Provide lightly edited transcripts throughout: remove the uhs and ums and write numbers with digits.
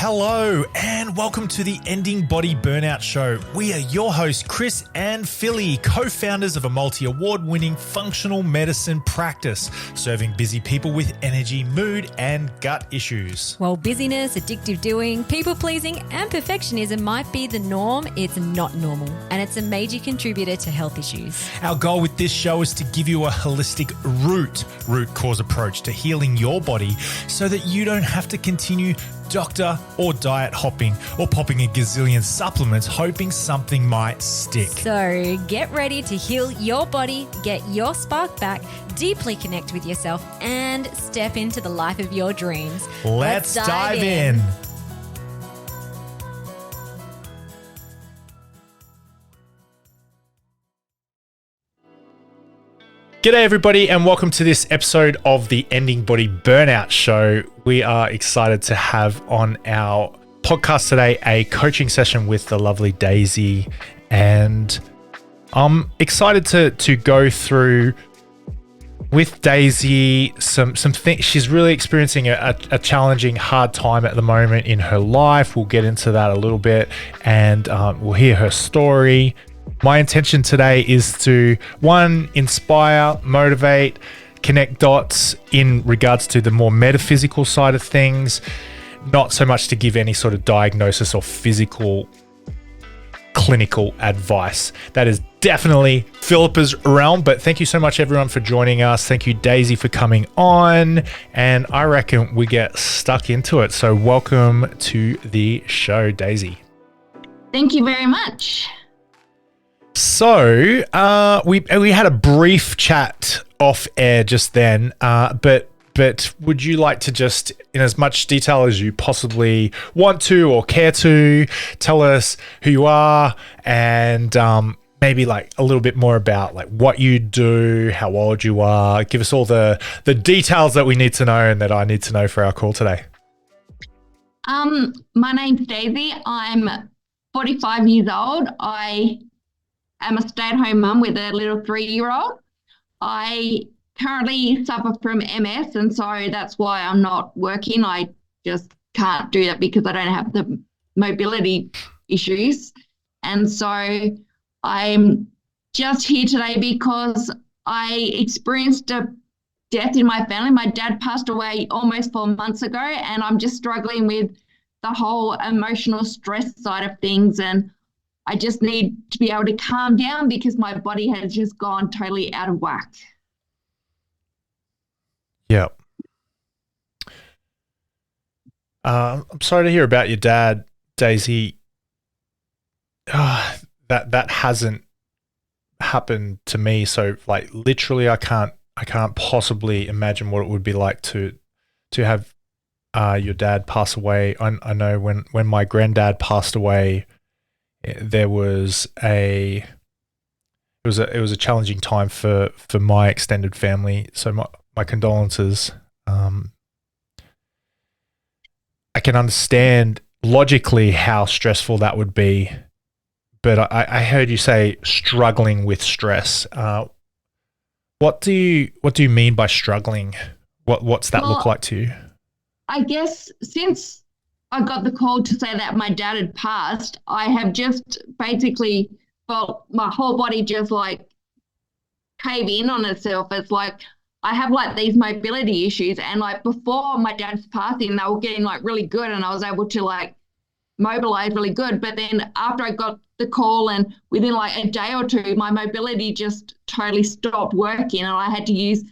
Hello and welcome to the Ending Body Burnout Show. We are your hosts, Chris and Philly, co-founders of a multi-award-winning functional medicine practice, serving busy people with energy, mood, and gut issues. While busyness, addictive doing, people-pleasing, and perfectionism might be the norm, it's not normal, and it's a major contributor to health issues. Our goal with this show is to give you a holistic root cause approach to healing your body so that you don't have to continue doctor or diet hopping or popping a gazillion supplements hoping something might stick. So get ready to heal your body, get your spark back, deeply connect with yourself, and step into the life of your dreams. Let's dive in. G'day everybody and welcome to this episode of the Ending Body Burnout Show. We are excited to have on our podcast today a coaching session with the lovely Daisy, and I'm excited to go through with Daisy some things. She's really experiencing a challenging, hard time at the moment in her life. We'll get into that a little bit and we'll hear her story. My intention today is to, one, inspire, motivate, connect dots in regards to the more metaphysical side of things, not so much to give any sort of diagnosis or physical clinical advice. That is definitely Philippa's realm, but thank you so much everyone for joining us. Thank you Daisy for coming on, and I reckon we get stuck into it. So welcome to the show, Daisy. Thank you very much. So we had a brief chat off air just then, but would you like to just, in as much detail as you possibly want to or care to, tell us who you are and maybe like a little bit more about like what you do, how old you are, give us all the details that we need to know and that I need to know for our call today. My name's Daisy. I'm 45 years old. I'm a stay-at-home mum with a little 3-year-old. I currently suffer from MS, and so that's why I'm not working. I just can't do that because I don't have the mobility issues. And so I'm just here today because I experienced a death in my family. My dad passed away almost 4 months ago, and I'm just struggling with the whole emotional stress side of things, and I just need to be able to calm down because my body has just gone totally out of whack. Yeah. I'm sorry to hear about your dad, Daisy. That hasn't happened to me. So like literally I can't possibly imagine what it would be like to have your dad pass away. I know when my granddad passed away, there was it was a challenging time for my extended family. So my condolences. I can understand logically how stressful that would be, but I heard you say struggling with stress. What do you mean by struggling? What's that look like to you? I guess since I got the call to say that my dad had passed, I have just basically felt my whole body just like cave in on itself. It's like I have like these mobility issues, and like before my dad's passing, they were getting like really good and I was able to like mobilize really good. But then after I got the call and within like a day or two, my mobility just totally stopped working, and I had to use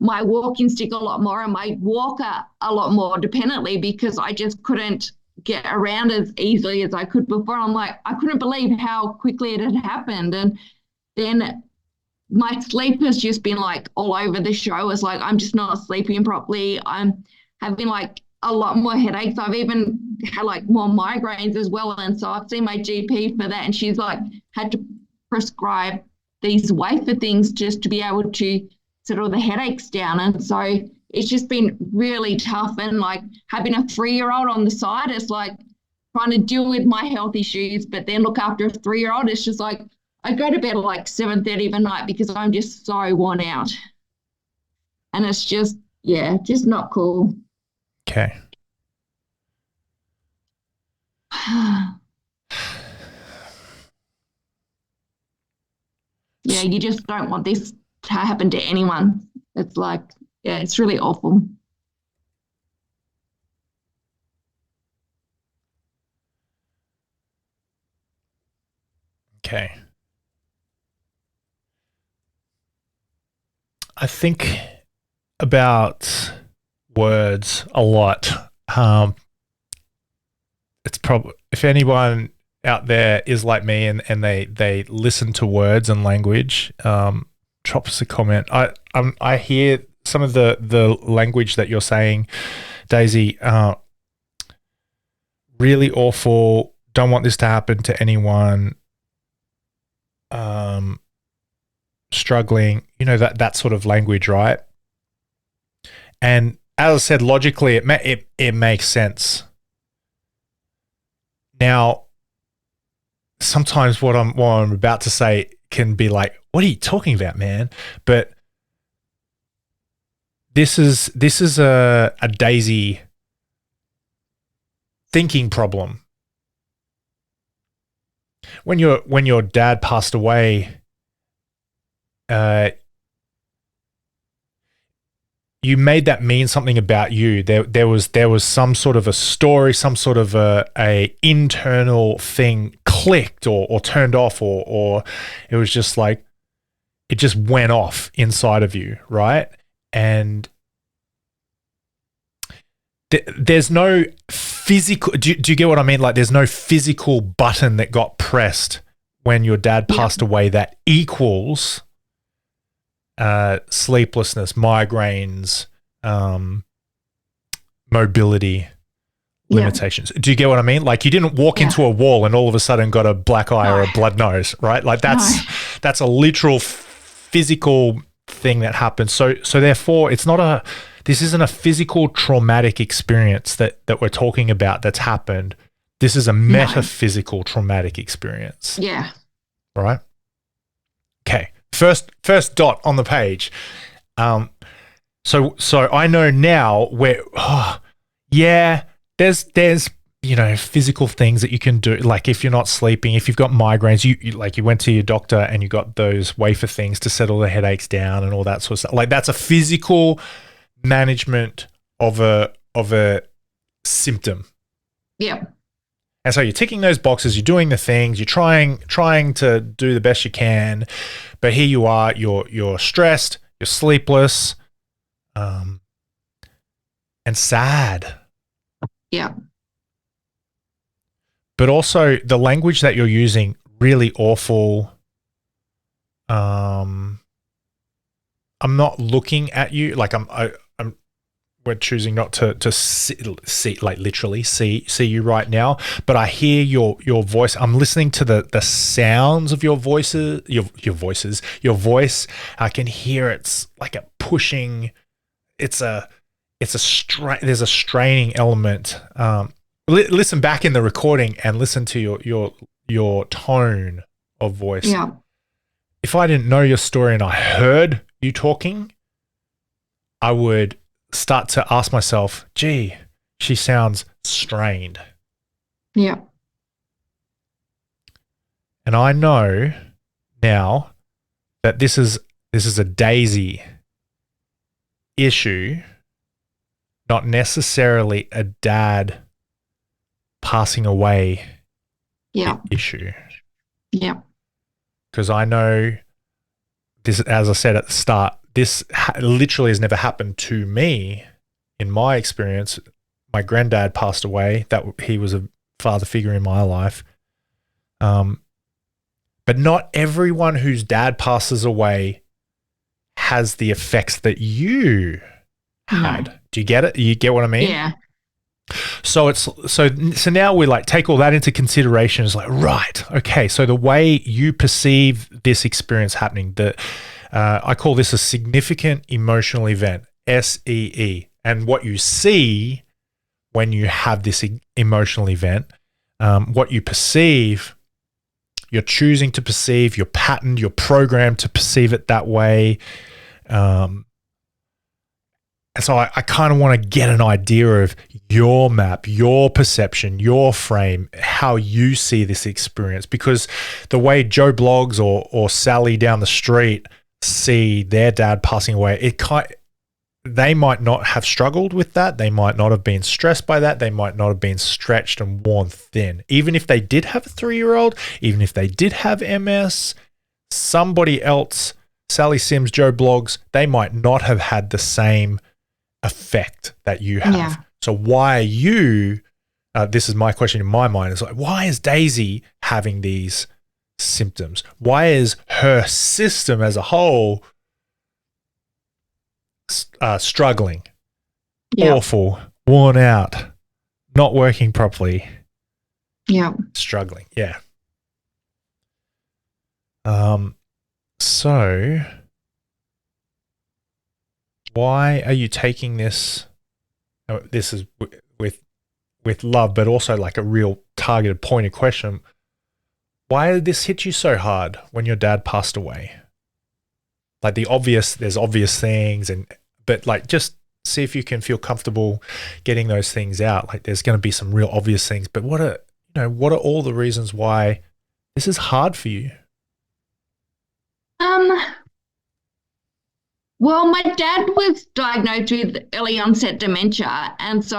my walking stick a lot more and my walker a lot more dependently because I just couldn't get around as easily as I could before. I'm like, I couldn't believe how quickly it had happened. And then my sleep has just been like all over the show. It's like I'm just not sleeping properly. I'm having like a lot more headaches. I've even had like more migraines as well. And so I've seen my GP for that, and she's like had to prescribe these wafer things just to be able to settle the headaches down. And so it's just been really tough, and like having a 3-year-old on the side, it's like trying to deal with my health issues but then look after a 3-year-old. It's just like I go to bed at like 7:30 at night because I'm just so worn out, and it's just just not cool. Okay. Yeah, you just don't want this to happen to anyone. It's like, yeah, it's really awful. Okay. I think about words a lot. It's probably, if anyone out there is like me and they listen to words and language, drop us a comment. I hear some of the language that you're saying, Daisy. Really awful. Don't want this to happen to anyone. Struggling. You know, that sort of language, right? And as I said, logically, it makes sense. Now, sometimes what I'm about to say can be like, "What are you talking about, man?" But this is a Daisy thinking problem. When your dad passed away, you made that mean something about you. There was some sort of a story, some sort of a internal thing clicked or turned off, or it was just like it just went off inside of you, right? And there's no physical. Do you get what I mean? Like, there's no physical button that got pressed when your dad passed away that equals sleeplessness, migraines, mobility limitations. Do you get what I mean? Like, you didn't walk into a wall and all of a sudden got a black eye or a blood nose, right? Like, that's a literal physical thing that happens. So therefore, this isn't a physical traumatic experience that we're talking about that's happened. This is a metaphysical traumatic experience. Yeah. Right? Okay. First dot on the page. So I know now where there's physical things that you can do, like if you're not sleeping, if you've got migraines, you went to your doctor and you got those wafer things to settle the headaches down and all that sort of stuff. Like, that's a physical management of a symptom. Yeah. And so you're ticking those boxes, you're doing the things, you're trying to do the best you can, but here you are, you're stressed, you're sleepless, and sad. Yeah. But also the language that you're using, really awful. I'm not looking at you, like we're choosing not to see, like literally see you right now, but I hear your voice. I'm listening to the sounds of your voices, your voice. I can hear it's like a pushing. There's a straining element. Listen back in the recording and listen to your tone of voice. Yeah. If I didn't know your story and I heard you talking, I would start to ask myself, gee, she sounds strained. Yeah. And I know now that this is a Daisy issue, not necessarily a dad passing away issue. Yeah. Because I know this, as I said at the start, this literally has never happened to me. In my experience, my granddad passed away. He was a father figure in my life. But not everyone whose dad passes away has the effects that you had. No. Do you get it? You get what I mean? Yeah. So now we like take all that into consideration. It's like, right, okay. So the way you perceive this experience happening, I call this a significant emotional event, SEE. And what you see when you have this emotional event, what you perceive, you're choosing to perceive, you're patterned, you're programmed to perceive it that way. And And so I kind of want to get an idea of your map, your perception, your frame, how you see this experience. Because the way Joe Blogs or Sally down the street see their dad passing away, they might not have struggled with that. They might not have been stressed by that. They might not have been stretched and worn thin. Even if they did have a 3-year-old, even if they did have MS, somebody else, Sally Sims, Joe Blogs, they might not have had the same effect that you have. Yeah. So why are you, this is my question in my mind, is like, why is Daisy having these symptoms? Why is her system as a whole struggling, awful, worn out, not working properly? Struggling. So why are you taking this? This is with love, but also like a real targeted, pointed question. Why did this hit you so hard when your dad passed away? Like there's obvious things, but like just see if you can feel comfortable getting those things out. Like there's going to be some real obvious things, but what are all the reasons why this is hard for you? Well, my dad was diagnosed with early onset dementia, and so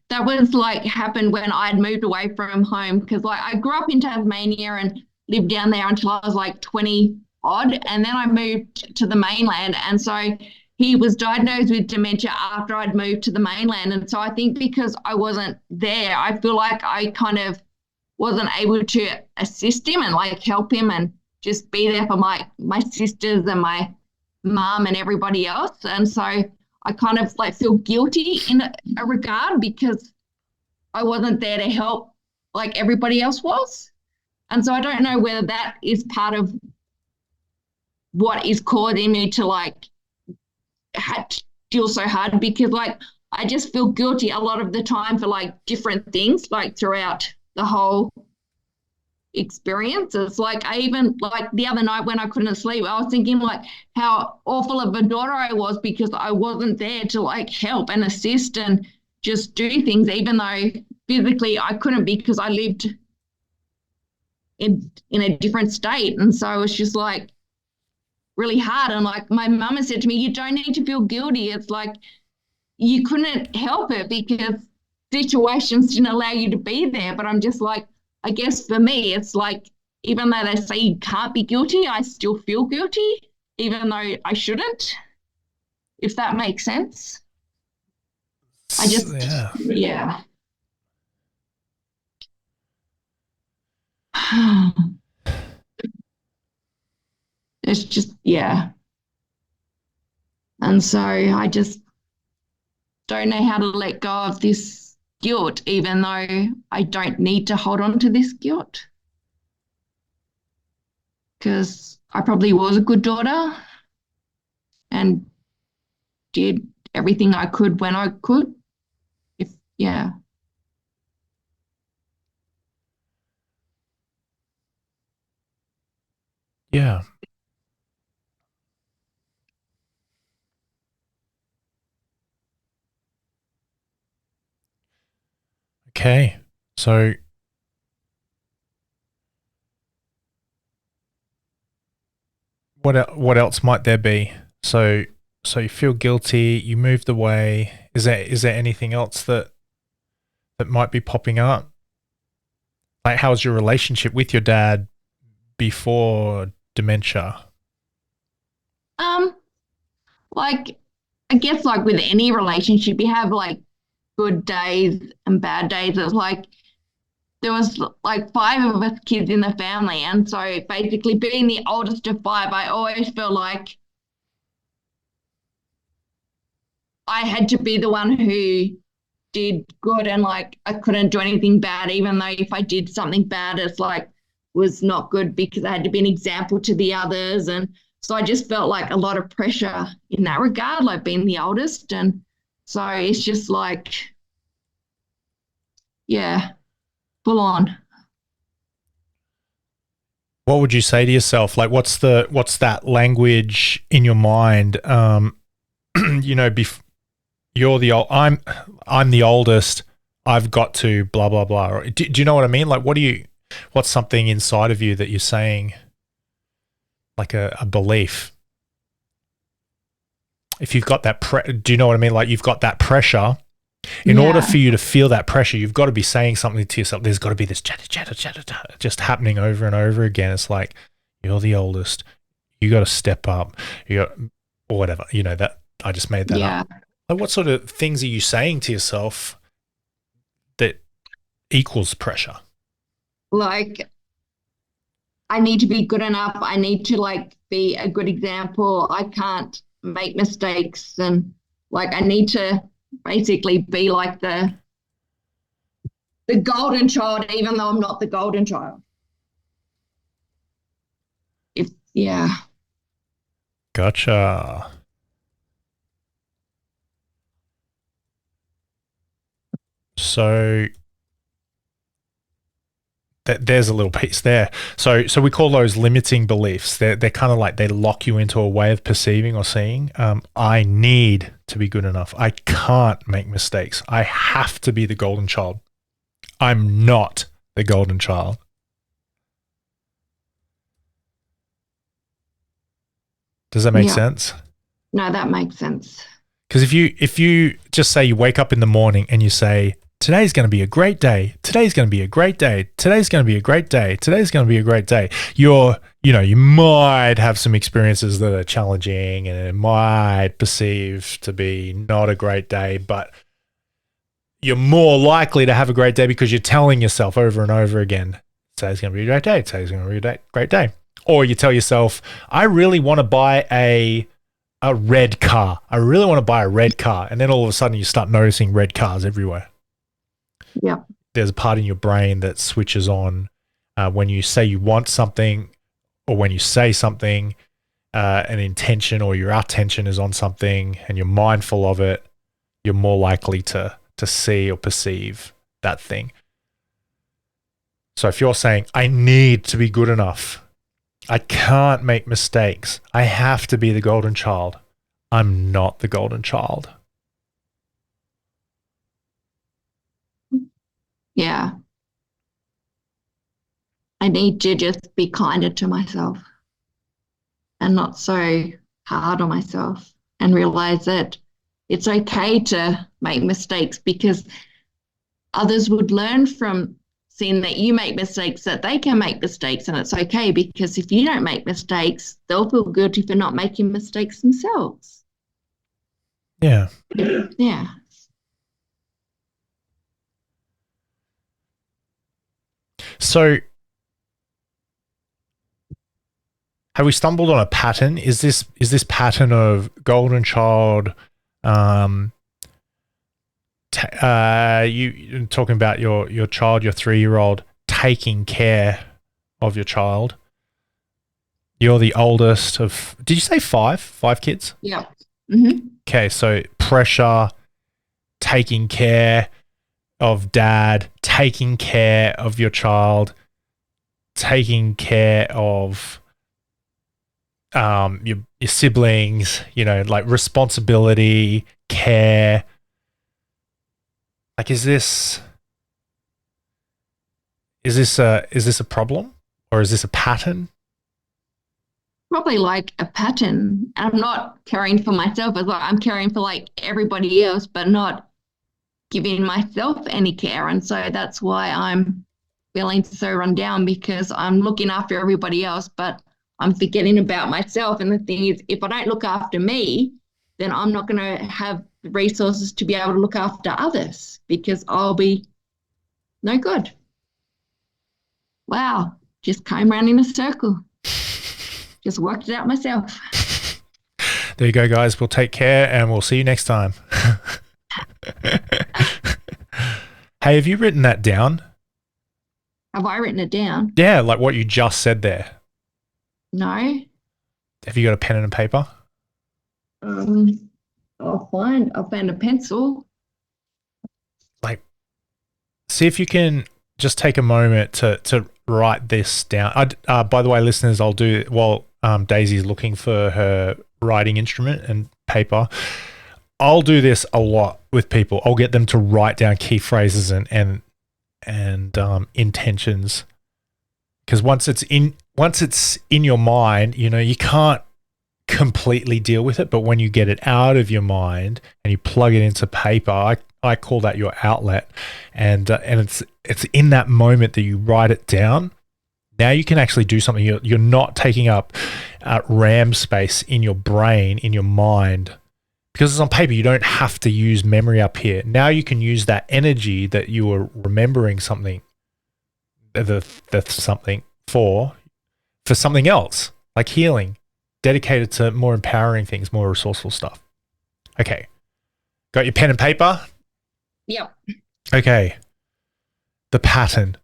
that was like happened when I'd moved away from home, because like I grew up in Tasmania and lived down there until I was like 20 odd, and then I moved to the mainland, and so he was diagnosed with dementia after I'd moved to the mainland. And so I think because I wasn't there, I feel like I kind of wasn't able to assist him and like help him and just be there for my sisters and my mum and everybody else. And so I kind of like feel guilty in a regard because I wasn't there to help like everybody else was. And so I don't know whether that is part of what is causing me to like feel so hard, because like I just feel guilty a lot of the time for like different things like throughout the whole experience. It's like I even like the other night when I couldn't sleep, I was thinking like how awful of a daughter I was because I wasn't there to like help and assist and just do things, even though physically I couldn't because I lived in a different state. And so it's just like really hard. And like my mum has said to me, you don't need to feel guilty. It's like you couldn't help it because situations didn't allow you to be there. But I'm just like, I guess for me, it's like, even though they say you can't be guilty, I still feel guilty, even though I shouldn't, if that makes sense. I just, yeah. It's just, yeah. And so I just don't know how to let go of this guilt, even though I don't need to hold on to this guilt, because I probably was a good daughter and did everything I could when I could. Yeah. Okay. So what else might there be? So you feel guilty, you moved away. Is there anything else that might be popping up? Like, how was your relationship with your dad before dementia? Like I guess like with any relationship, you have like good days and bad days. It's like there was like 5 of us kids in the family, and so basically being the oldest of 5, I always felt like I had to be the one who did good, and like I couldn't do anything bad, even though if I did something bad, it's like was not good because I had to be an example to the others. And so I just felt like a lot of pressure in that regard, like being the oldest. And so it's just like, yeah, full on. What would you say to yourself? Like, what's that language in your mind? I'm the oldest. I've got to blah blah blah. Or, do you know what I mean? Like, what's something inside of you that you're saying, like a belief? If you've got that, do you know what I mean? Like, you've got that pressure. In order for you to feel that pressure, you've got to be saying something to yourself. There's got to be this chatter, just happening over and over again. It's like, you're the oldest. You got to step up. Or whatever. You know, that I just made that up. Like, what sort of things are you saying to yourself that equals pressure? Like, I need to be good enough. I need to like be a good example. I can't make mistakes, and like I need to basically be like the golden child, even though I'm not the golden child. Gotcha. So there's a little piece there. So we call those limiting beliefs. They're kind of like they lock you into a way of perceiving or seeing. I need to be good enough. I can't make mistakes. I have to be the golden child. I'm not the golden child. Does that make sense? No, that makes sense. Because if you just say you wake up in the morning and you say, today's going to be a great day. Today's going to be a great day. Today's going to be a great day. Today's going to be a great day. You might have some experiences that are challenging and it might perceive to be not a great day, but you're more likely to have a great day because you're telling yourself over and over again, today's going to be a great day. Today's going to be a great day. Or you tell yourself, I really want to buy a red car. I really want to buy a red car. And then all of a sudden you start noticing red cars everywhere. Yeah. There's a part in your brain that switches on when you say you want something, or when you say something, an intention or your attention is on something and you're mindful of it, you're more likely to see or perceive that thing. So if you're saying, I need to be good enough, I can't make mistakes, I have to be the golden child, I'm not the golden child. Yeah. I need to just be kinder to myself and not so hard on myself, and realize that it's okay to make mistakes, because others would learn from seeing that you make mistakes, that they can make mistakes, and it's okay, because if you don't make mistakes, they'll feel guilty for not making mistakes themselves. Yeah. Yeah. So have we stumbled on a pattern? Is this pattern of golden child, you talking about your child, your 3-year-old, taking care of your child? You're the oldest of, did you say 5 kids? Yeah. Mm-hmm. Okay, so pressure, taking care of dad, taking care of your child, taking care of your siblings, like responsibility, care. Like, is this a problem, or is this a pattern? Probably like a pattern. I'm not caring for myself as well. I'm caring for like everybody else, but not giving myself any care. And so that's why I'm feeling so run down, because I'm looking after everybody else, but I'm forgetting about myself. And the thing is, if I don't look after me, then I'm not going to have the resources to be able to look after others, because I'll be no good. Wow, just came around in a circle. Just worked it out myself. There you go, guys. We'll take care and we'll see you next time. Hey, have you written that down? Have I written it down? Yeah, like what you just said there. No. Have you got a pen and a paper? I'll find a pencil. Like, see if you can just take a moment to write this down. By the way, listeners, I'll do while Daisy's looking for her writing instrument and paper. I'll do this a lot with people. I'll get them to write down key phrases and intentions, because once it's in your mind, you can't completely deal with it. But when you get it out of your mind and you plug it into paper, I call that your outlet, and it's in that moment that you write it down. Now you can actually do something. You're not taking up RAM space in your brain, in your mind. Because it's on paper, you don't have to use memory up here. Now you can use that energy that you were remembering something, the something for something else, like healing, dedicated to more empowering things, more resourceful stuff. Okay. Got your pen and paper? Yep. Okay. The pattern.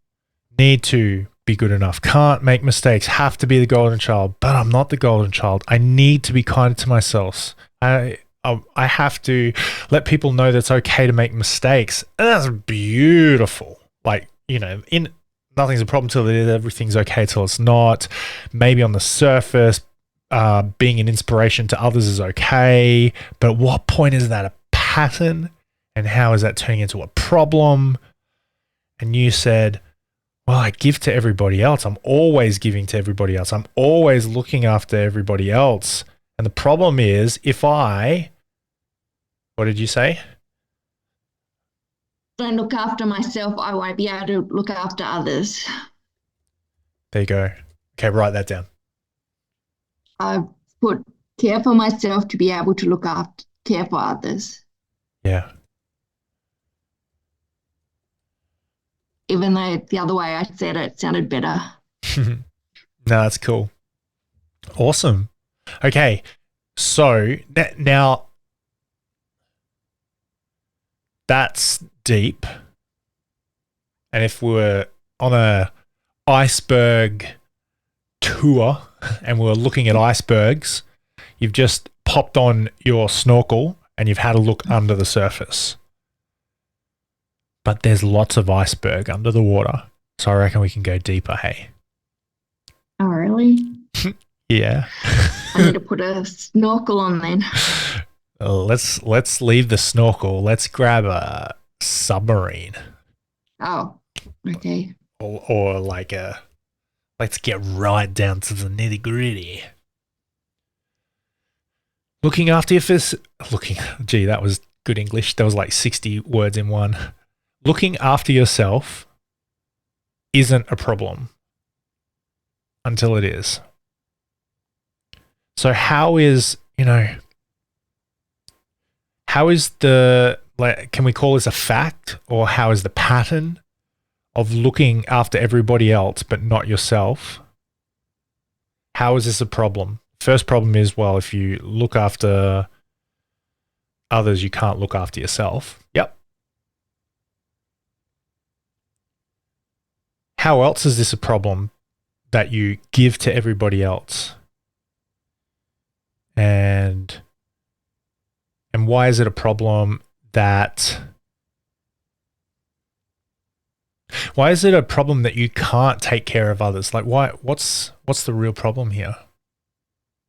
Need to be good enough. Can't make mistakes. Have to be the golden child. But I'm not the golden child. I need to be kind to myself. I have to let people know that it's okay to make mistakes. And that's beautiful. Like, nothing's a problem till it is. Everything's okay till it's not. Maybe on the surface, being an inspiration to others is okay. But at what point is that a pattern? And how is that turning into a problem? And you said, well, I give to everybody else. I'm always giving to everybody else. I'm always looking after everybody else. And the problem is, what did you say? Don't look after myself, I won't be able to look after others. There you go. Okay, write that down. I put care for myself to be able to care for others. Yeah. Even though the other way I said it sounded better. No, that's cool. Awesome. Okay, so now that's deep. And if we're on a iceberg tour and we're looking at icebergs, you've just popped on your snorkel and you've had a look under the surface. But there's lots of iceberg under the water. So I reckon we can go deeper, hey? Oh, really? Yeah. I need to put a snorkel on then. Let's leave the snorkel. Let's grab a submarine. Oh, okay. Or let's get right down to the nitty gritty. Looking after your gee, that was good English. There was like 60 words in one. Looking after yourself isn't a problem until it is. So how is can we call this a fact, or how is the pattern of looking after everybody else but not yourself? How is this a problem? First problem is, well, if you look after others, you can't look after yourself. Yep. How else is this a problem that you give to everybody else? And why is it a problem that you can't take care of others? Like, why? What's the real problem here?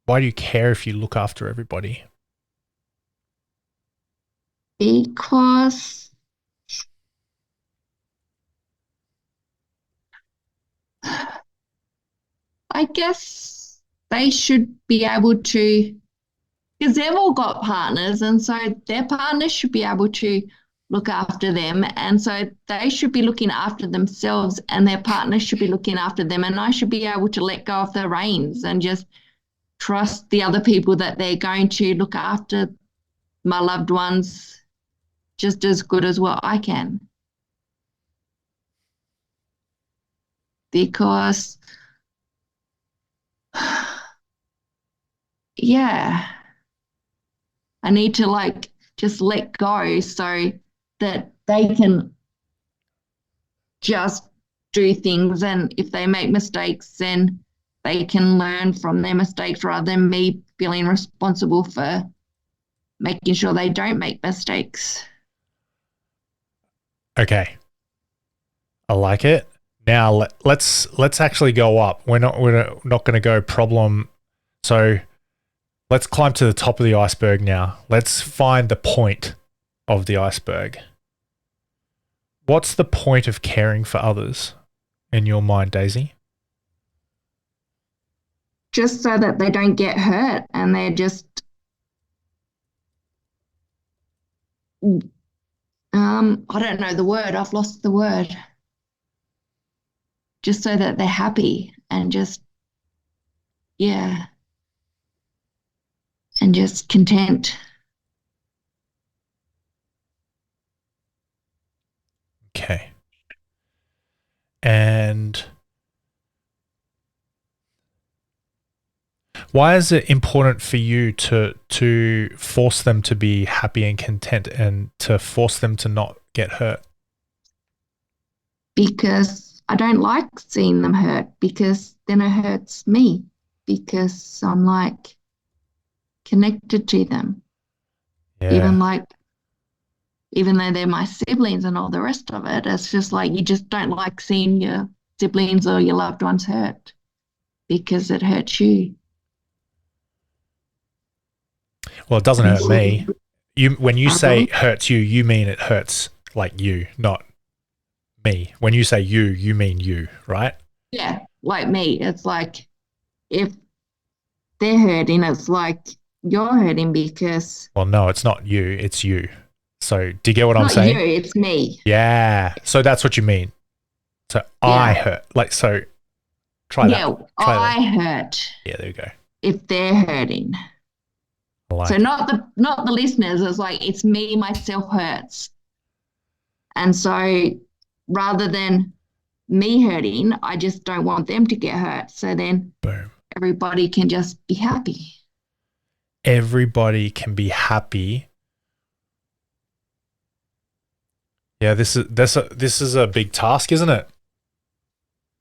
Why do you care if you look after everybody? Because I guess they should be able to, because they've all got partners, and so their partners should be able to look after them, and so they should be looking after themselves, and their partners should be looking after them, and I should be able to let go of the reins and just trust the other people that they're going to look after my loved ones just as good as what I can. Because yeah, I need to just let go so that they can just do things, and if they make mistakes, then they can learn from their mistakes rather than me feeling responsible for making sure they don't make mistakes. Okay. I like it. Now let's actually go up. We're not going to go problem. So let's climb to the top of the iceberg now. Let's find the point of the iceberg. What's the point of caring for others in your mind, Daisy? Just so that they don't get hurt and they're just I don't know the word. I've lost the word. Just so that they're happy and just, yeah, and just content. Okay. And why is it important for you to force them to be happy and content and to force them to not get hurt? Because I don't like seeing them hurt, because then it hurts me, because I'm like connected to them. Yeah. Even though they're my siblings and all the rest of it, it's just like you just don't like seeing your siblings or your loved ones hurt because it hurts you. Well, it doesn't hurt me. When you say hurts you, you mean it hurts like you, not me. When you say you mean you, right? Yeah, like me. It's like if they're hurting, it's like you're hurting because Well, no, it's not you, it's you. So do you get what I'm not saying? you, it's me. Yeah. So that's what you mean. So I hurt. Like, so try that. Yeah, Try I that. hurt Yeah, there you go. if they're hurting. I like So it. not the listeners, it's like it's me, myself hurts. And so rather than me hurting, I just don't want them to get hurt. So then Boom. everybody can just be happy. Everybody can be happy. Yeah, this is a big task, isn't it?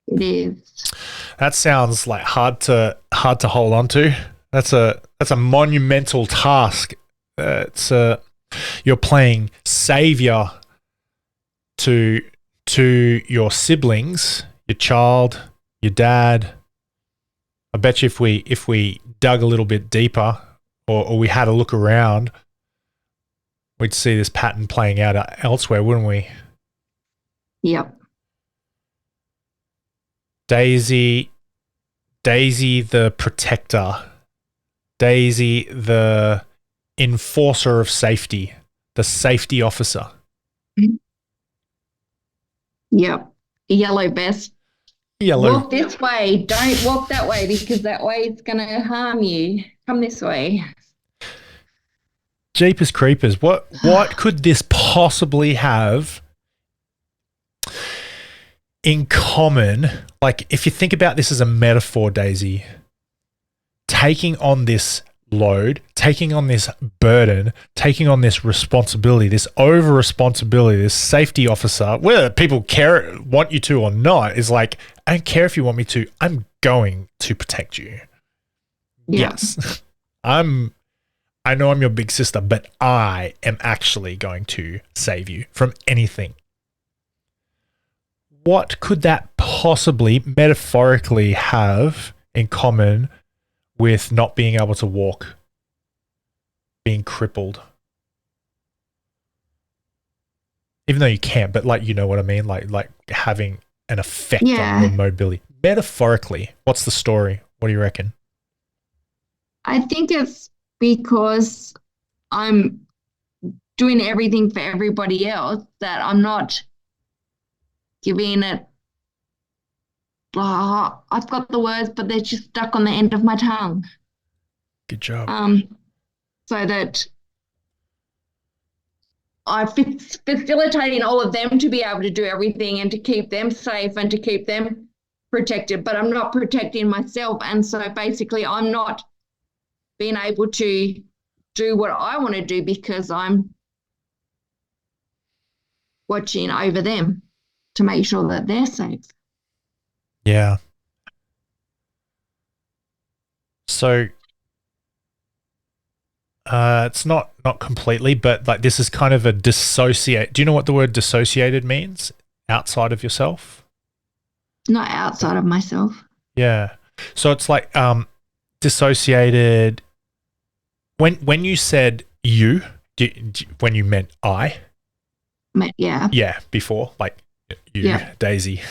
It is. That sounds like hard to hold on to. That's a monumental task. You're playing savior to your siblings, your child, your dad. I bet you if we dug a little bit deeper or we had a look around, we'd see this pattern playing out elsewhere, wouldn't we? Yep. Daisy the protector. Daisy the enforcer of safety, the safety officer. Yep. Yellow vest. Yellow. Walk this way. Don't walk that way because that way it's going to harm you. Come this way. Jeepers creepers. What could this possibly have in common? Like, if you think about this as a metaphor, Daisy, taking on this load, taking on this burden, taking on this responsibility, this over responsibility, this safety officer, whether people want you to or not, is like, I don't care if you want me to, I'm going to protect you. Yeah. Yes. I know I'm your big sister, but I am actually going to save you from anything. What could that possibly metaphorically have in common with not being able to walk, being crippled? Even though you can't, but like, you know what I mean? Like having an effect on your mobility. Metaphorically, what's the story? What do you reckon? I think it's because I'm doing everything for everybody else that I'm not giving it. I've got the words, but they're just stuck on the end of my tongue. Good job. So that I'm facilitating all of them to be able to do everything and to keep them safe and to keep them protected, but I'm not protecting myself. And so basically I'm not being able to do what I want to do because I'm watching over them to make sure that they're safe. Yeah. So it's not completely, but like this is kind of a dissociate. Do you know what the word dissociated means? Outside of yourself? Not outside of myself. Yeah. So it's like dissociated when you said you, when you meant I, Yeah. yeah, before, like you, Yeah. Daisy,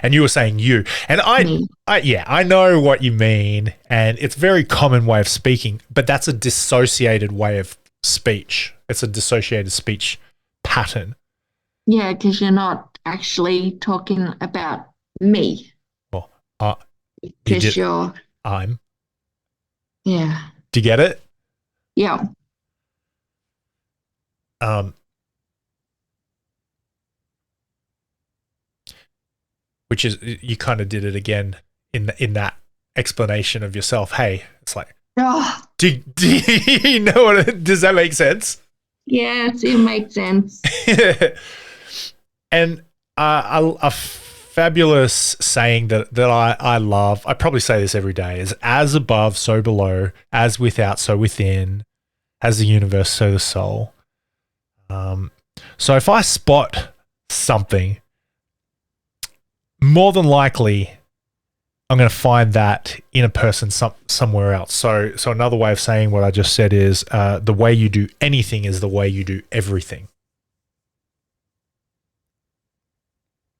and you were saying you, and Me. I know what you mean, and it's a very common way of speaking, but that's a dissociated way of speech. It's a dissociated speech pattern. Yeah, because you're not actually talking about me. Well, you Because did. you're, I'm. yeah. Do you get it? Yeah. Um, which is you kind of did it again in that explanation of yourself. Hey, it's like, Oh, do you know does that make sense? yes, it makes sense. And a fabulous saying that I love, I probably say this every day, is as above, so below, as without, so within, as the universe, so the soul. So if I spot something, more than likely I'm going to find that in a person somewhere else. So another way of saying what I just said is the way you do anything is the way you do everything.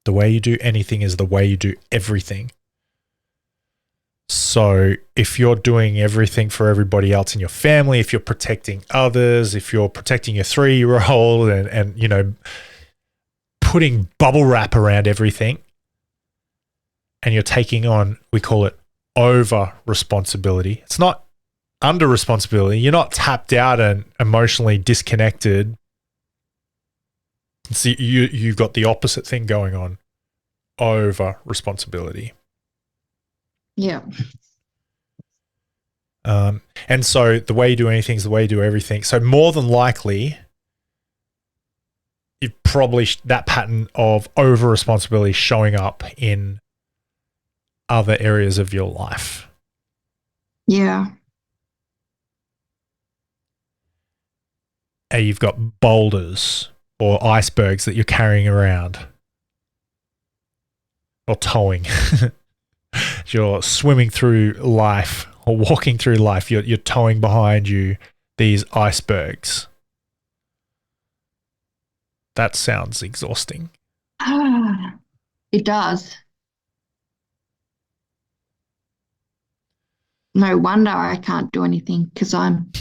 The way you do anything is the way you do everything. So if you're doing everything for everybody else in your family, if you're protecting others, if you're protecting your 3-year-old and you know, putting bubble wrap around everything, and you're taking on, we call it over responsibility. It's not under responsibility. You're not tapped out and emotionally disconnected. See, you've got the opposite thing going on. Over responsibility. Yeah. And so the way you do anything is the way you do everything. So more than likely, you probably that pattern of over responsibility showing up in other areas of your life. Yeah. And you've got boulders or icebergs that you're carrying around or towing. You're swimming through life or walking through life. You're towing behind you these icebergs. That sounds exhausting. It does. No wonder I can't do anything because I'm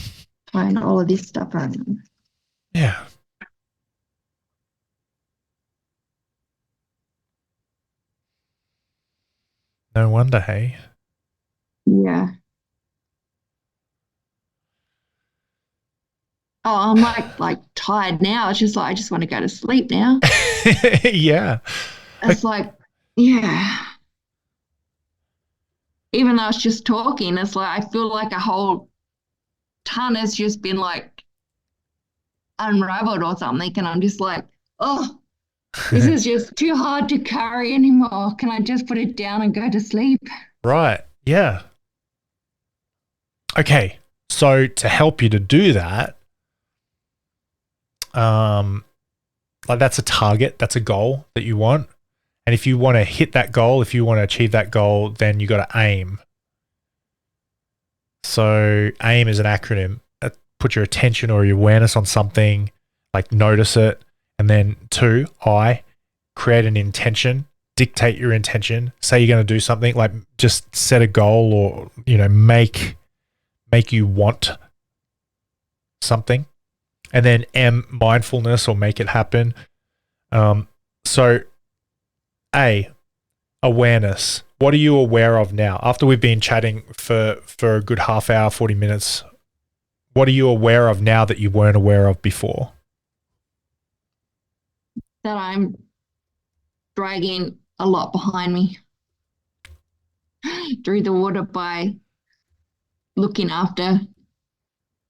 trying all of this stuff around. Yeah. No wonder, hey? Yeah. Oh, I'm like tired now. It's just like I just want to go to sleep now. Yeah. It's like, yeah. Even though I was just talking, it's like I feel like a whole ton has just been like unraveled or something, and I'm just like, oh, this is just too hard to carry anymore. Can I just put it down and go to sleep? Right. Yeah. Okay. So to help you to do that, like that's a target, that's a goal that you want. And if you want to hit that goal, if you want to achieve that goal, then you got to aim. So AIM is an acronym. Put your attention or your awareness on something, like notice it. And then 2, I, create an intention, dictate your intention. Say you're going to do something, like just set a goal or, you know, make you want something. And then M, mindfulness or make it happen. So A, awareness. What are you aware of now? After we've been chatting for a good half hour, 40 minutes, what are you aware of now that you weren't aware of before? That I'm dragging a lot behind me through the water by looking after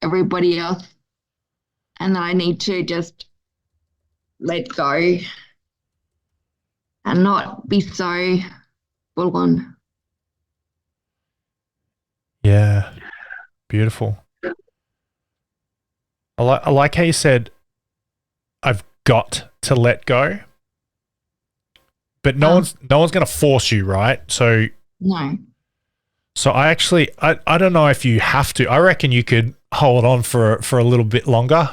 everybody else, and that I need to just let go and not be so full on. Yeah, beautiful. I like how you said, I've got to let go, but no one's going to force you, right? So No. I actually, I don't know if you have to. I reckon you could hold on for a little bit longer.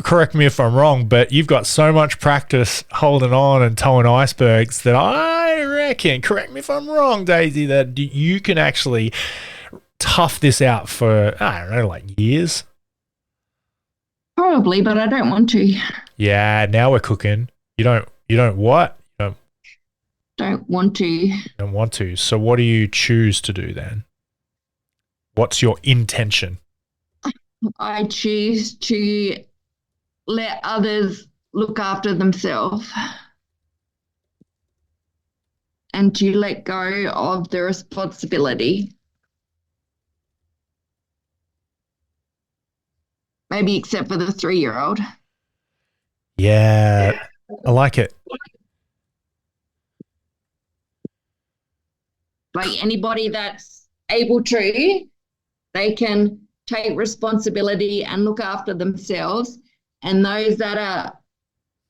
Correct me if I'm wrong, but you've got so much practice holding on and towing icebergs that I reckon, correct me if I'm wrong, Daisy, that you can actually tough this out for, I don't know, like years. Probably, but I don't want to. Yeah, now we're cooking. You don't what? Don't want to. You don't want to. So what do you choose to do then? What's your intention? I choose to let others look after themselves and to let go of the responsibility. Maybe except for the 3-year-old. Yeah, I like it. Like anybody that's able to, they can take responsibility and look after themselves. And those that are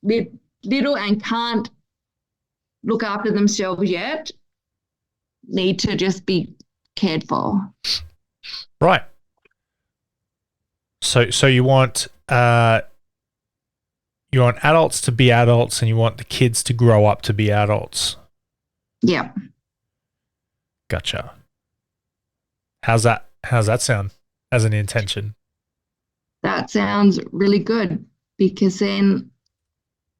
little and can't look after themselves yet need to just be cared for. Right. So you want adults to be adults and you want the kids to grow up to be adults. Yeah. Gotcha. How's that sound as an intention? That sounds really good because then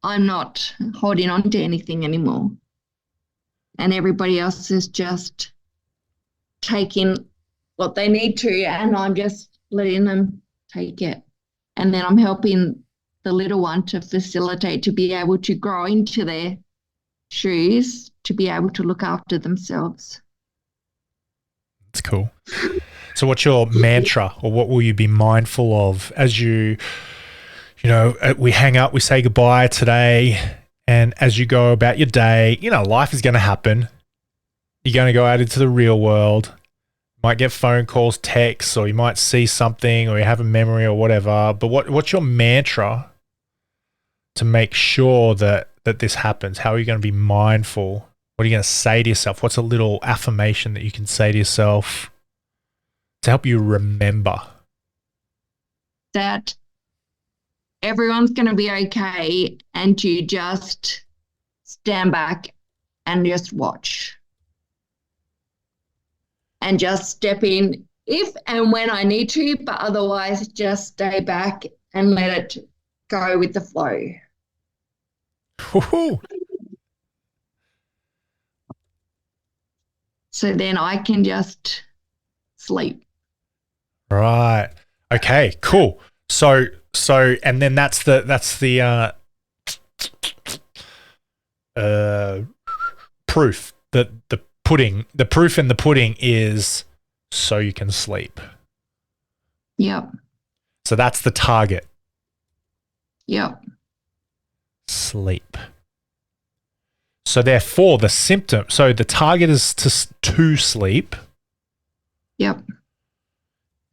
I'm not holding on to anything anymore. And everybody else is just taking what they need to, and I'm just letting them take it. And then I'm helping the little one to facilitate to be able to grow into their shoes, to be able to look after themselves. That's cool. So what's your mantra, or what will you be mindful of as we hang up, we say goodbye today, and as you go about your day, life is going to happen. You're going to go out into the real world. You might get phone calls, texts, or you might see something, or you have a memory or whatever. But what's your mantra to make sure that this happens? How are you going to be mindful? What are you going to say to yourself? What's a little affirmation that you can say to yourself to help you remember? That everyone's going to be okay, and you just stand back and just watch. And just step in if and when I need to, but otherwise just stay back and let it go with the flow. Woo-hoo. So then I can just sleep. Right. Okay, cool. So and then that's the proof that the proof in the pudding is so you can sleep. Yep. So that's the target. Yep. Sleep. So therefore the symptom, so the target is to sleep. Yep.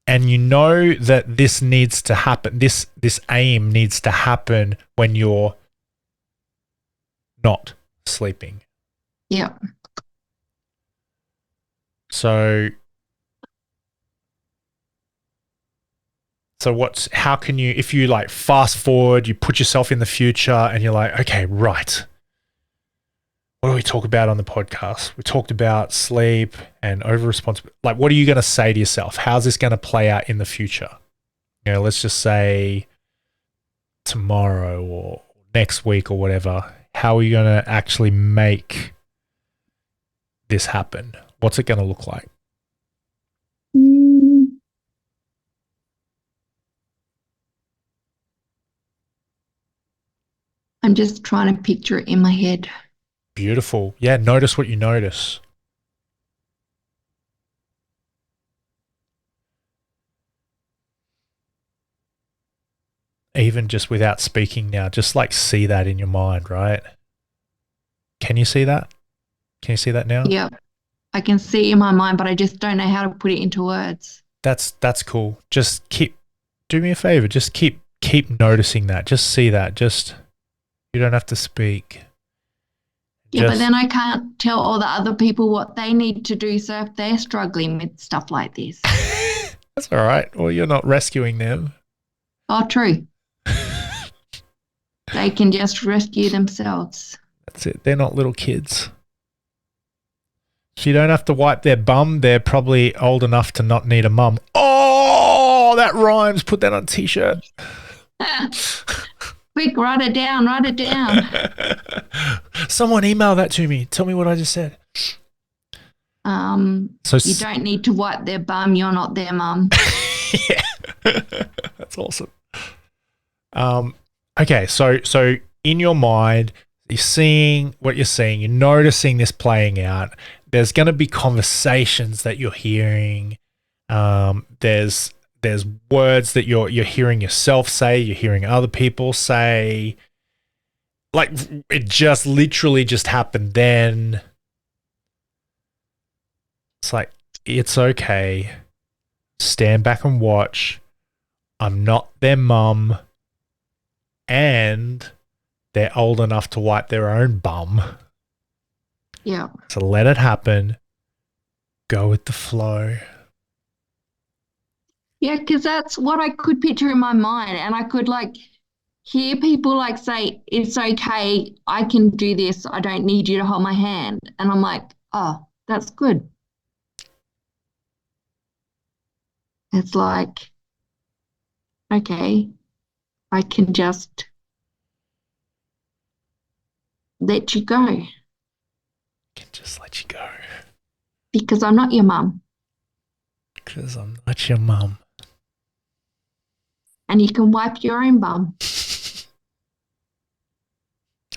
And you know that this needs to happen. This aim needs to happen when you're not sleeping. Yep. So how can you, if you like fast forward, you put yourself in the future and you're like, okay, right. What do we talk about on the podcast? We talked about sleep and over-responsibility. Like, what are you going to say to yourself? How's this going to play out in the future? Let's just say tomorrow or next week or whatever. How are you going to actually make this happen? What's it going to look like? I'm just trying to picture it in my head. Beautiful. Yeah, notice what you notice. Even just without speaking now, just like see that in your mind, right? Can you see that? Can you see that now? Yep. I can see it in my mind, but I just don't know how to put it into words. That's cool. Just do me a favor. Just keep noticing that. Just see that. You don't have to speak. Yeah, but then I can't tell all the other people what they need to do. So if they're struggling with stuff like this. That's all right. Well, you're not rescuing them. Oh, true. They can just rescue themselves. That's it. They're not little kids. So you don't have to wipe their bum. They're probably old enough to not need a mum. Oh, that rhymes. Put that on a t-shirt. Quick, write it down. Write it down. Someone email that to me. Tell me what I just said. You don't need to wipe their bum. You're not their mum. Yeah. That's awesome. Okay, so in your mind, you're seeing what you're seeing. You're noticing this playing out. There's going to be conversations that you're hearing. There's words that you're hearing yourself say. You're hearing other people say. Like it just literally just happened then. It's like, it's okay. Stand back and watch. I'm not their mum. And they're old enough to wipe their own bum. Yeah. So let it happen. Go with the flow. Yeah, because that's what I could picture in my mind. And I could like hear people like say, it's okay. I can do this. I don't need you to hold my hand. And I'm like, oh, that's good. It's like, okay, I can just let you go Can just let you go. because I'm not your mum. Because I'm not your mum. And you can wipe your own bum.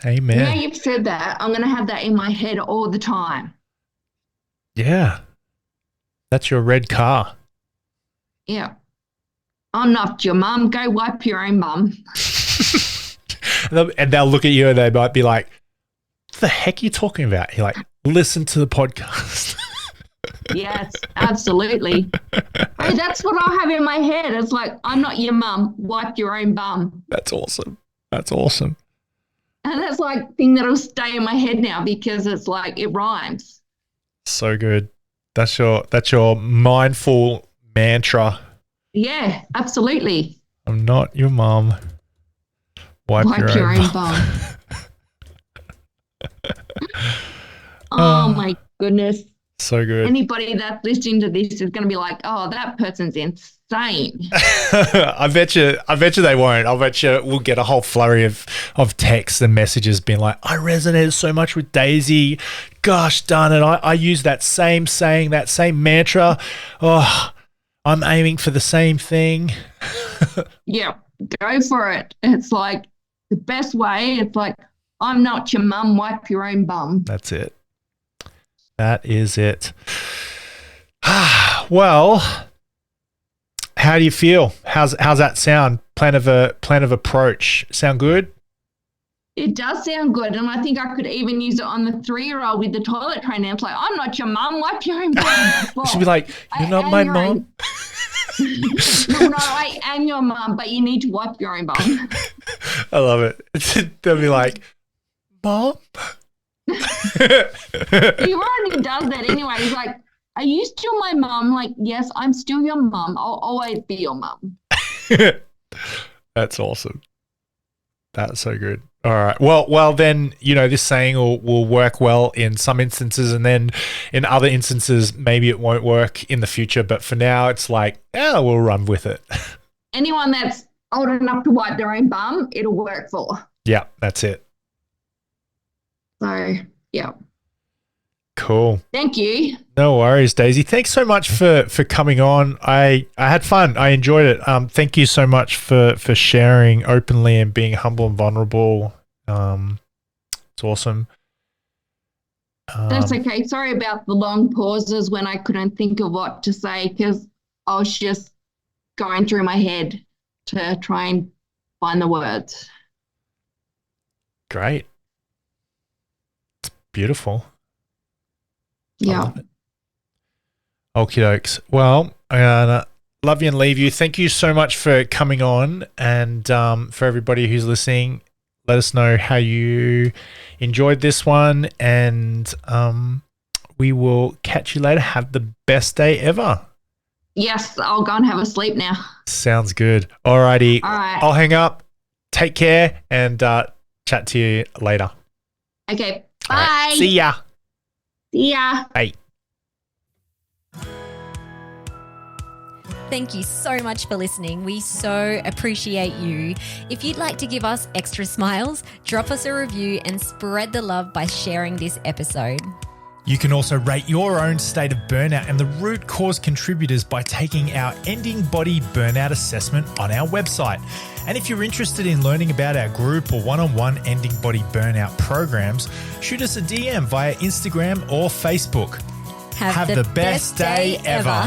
Amen. Now you've said that, I'm going to have that in my head all the time. Yeah. That's your red car. Yeah. I'm not your mum. Go wipe your own bum. And they'll look at you and they might be like, what the heck are you talking about? You're like, listen to the podcast. Yes, absolutely. Hey, that's what I'll have in my head. It's like, I'm not your mum. Wipe your own bum. That's awesome. That's awesome. And that's like thing that'll stay in my head now because it's like it rhymes. So good. That's your mindful mantra. Yeah, absolutely. I'm not your mum. Wipe your own bum. Oh my goodness. So good. Anybody that's listening to this is going to be like, oh, that person's insane. I bet you they won't. I bet you we'll get a whole flurry of texts and messages being like, I resonated so much with Daisy. Gosh darn it. I use that same saying, that same mantra. Oh, I'm aiming for the same thing. Yeah, go for it. It's like the best way. It's like, I'm not your mum. Wipe your own bum. That's it. That is it. Well, how do you feel? How's that sound? Plan of approach. Sound good? It does sound good. And I think I could even use it on the 3-year-old with the toilet trainer. It's like, I'm not your mum. Wipe your own bum. She'd be like, you're not my mum. No, I am your mum, but you need to wipe your own bum. I love it. They'll be like, Mom? He already does that anyway. He's like, are you still my mum? I'm like, yes, I'm still your mum. I'll always be your mum. That's awesome. That's so good. All right. Well, then, this saying will work well in some instances, and then in other instances, maybe it won't work in the future. But for now, it's like, we'll run with it. Anyone that's old enough to wipe their own bum, it'll work for. Yeah, that's it. So, yeah. Cool. Thank you. No worries, Daisy. Thanks so much for coming on. I had fun. I enjoyed it. Thank you so much for sharing openly and being humble and vulnerable. It's awesome. That's okay. Sorry about the long pauses when I couldn't think of what to say because I was just going through my head to try and find the words. Great. It's beautiful. Yeah. Okie dokes. Well, I'm gonna love you and leave you. Thank you so much for coming on, and for everybody who's listening, let us know how you enjoyed this one, and we will catch you later. Have the best day ever. Yes, I'll go and have a sleep now. Sounds good. Alrighty. All right. I'll hang up. Take care and chat to you later. Okay. All Bye. right. See ya. See ya. Bye. Thank you so much for listening. We so appreciate you. If you'd like to give us extra smiles, drop us a review and spread the love by sharing this episode. You can also rate your own state of burnout and the root cause contributors by taking our Ending Body Burnout Assessment on our website. And if you're interested in learning about our group or one-on-one Ending Body Burnout programs, shoot us a DM via Instagram or Facebook. Have the best day ever.